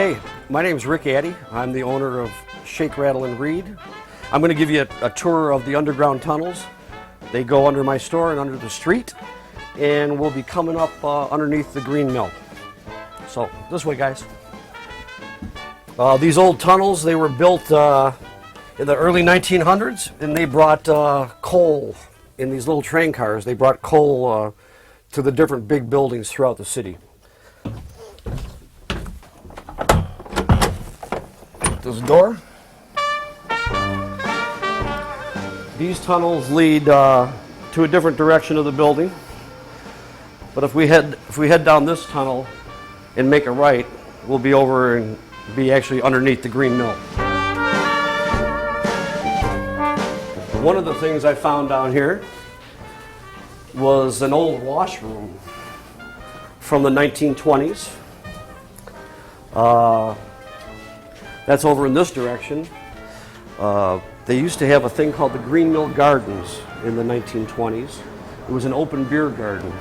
Hey, my name is Ric Addy. I'm the owner of Shake, Rattle, and Read. I'm going to give you a tour of the underground tunnels. They go under my store and under the street, and we'll be coming up underneath the green mill. So, this way, guys. These old tunnels, they were built in the early 1900s, and they brought coal in these little train cars. They brought coal to the different big buildings throughout the city. This door. These tunnels lead to a different direction of the building. But if we head down this tunnel and make a right, we'll be over and be actually underneath the green mill. One of the things I found down here was an old washroom from the 1920s. That's over in this direction. They used to have a thing called the Green Mill Gardens in the 1920s. It was an open beer garden,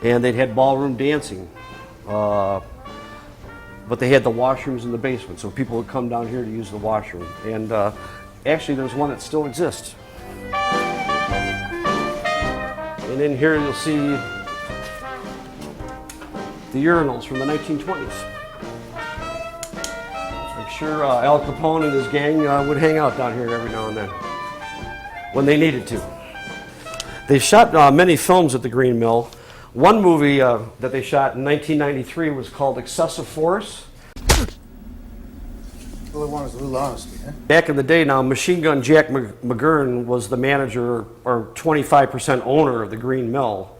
and they'd had ballroom dancing. But they had the washrooms in the basement, so people would come down here to use the washroom. And actually, there's one that still exists. And in here, you'll see the urinals from the 1920s. I'm sure Al Capone and his gang would hang out down here every now and then when they needed to. They shot many films at the Green Mill. One movie that they shot in 1993 was called Excessive Force. All I want is a little honesty, huh? Back in the day now, Machine Gun Jack McGurn was the manager or 25% owner of the Green Mill.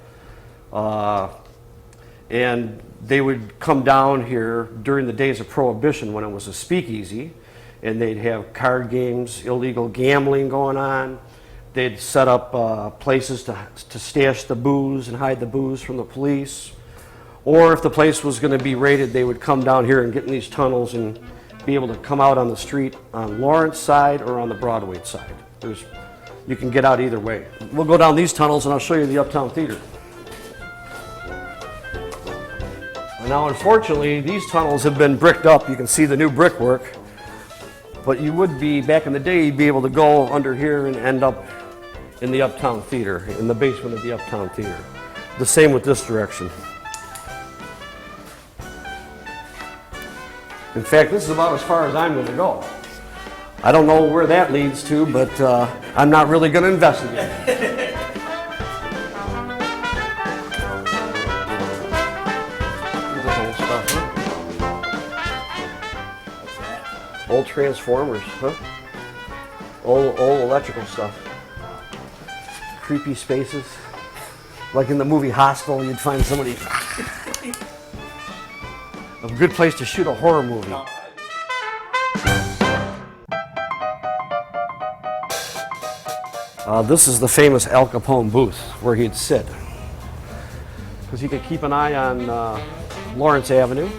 And they would come down here during the days of Prohibition when it was a speakeasy, and they'd have card games, illegal gambling going on. They'd set up places to stash the booze and hide the booze from the police. Or if the place was going to be raided, they would come down here and get in these tunnels and be able to come out on the street on Lawrence side or on the Broadway side. You can get out either way. We'll go down these tunnels and I'll show you the Uptown Theater. Now, unfortunately, these tunnels have been bricked up. You can see the new brickwork. But you would be, back in the day, you'd be able to go under here and end up in the Uptown Theater, in the basement of the Uptown Theater. The same with this direction. In fact, this is about as far as I'm going to go. I don't know where that leads to, but I'm not really going to investigate. Old transformers, huh? Old electrical stuff. Creepy spaces. Like in the movie Hostel, you'd find somebody. A good place to shoot a horror movie. This is the famous Al Capone booth where he'd sit. Because he could keep an eye on Lawrence Avenue.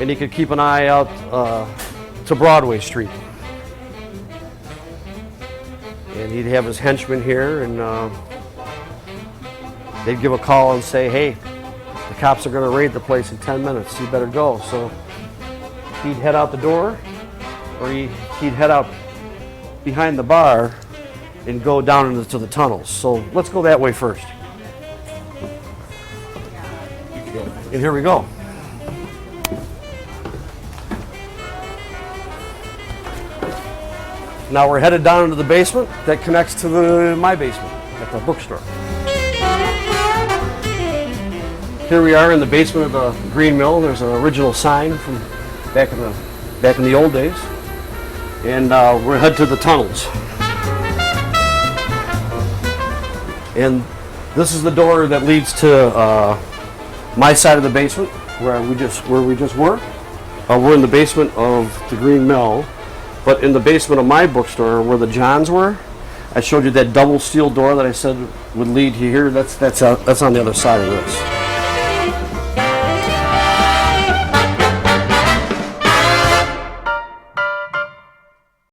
And he could keep an eye out to Broadway Street. And he'd have his henchmen here, and they'd give a call and say, hey, the cops are going to raid the place in 10 minutes, you better go. So he'd head out the door, or he'd head out behind the bar and go down into the tunnels. So let's go that way first. And here we go. Now we're headed down into the basement that connects to my basement at the bookstore. Here we are in the basement of the Green Mill. There's an original sign from back in the old days, and we're headed to the tunnels. And this is the door that leads to my side of the basement, where we just were. We're in the basement of the Green Mill. But in the basement of my bookstore, where the Johns were, I showed you that double steel door that I said would lead you here. That's on the other side of this.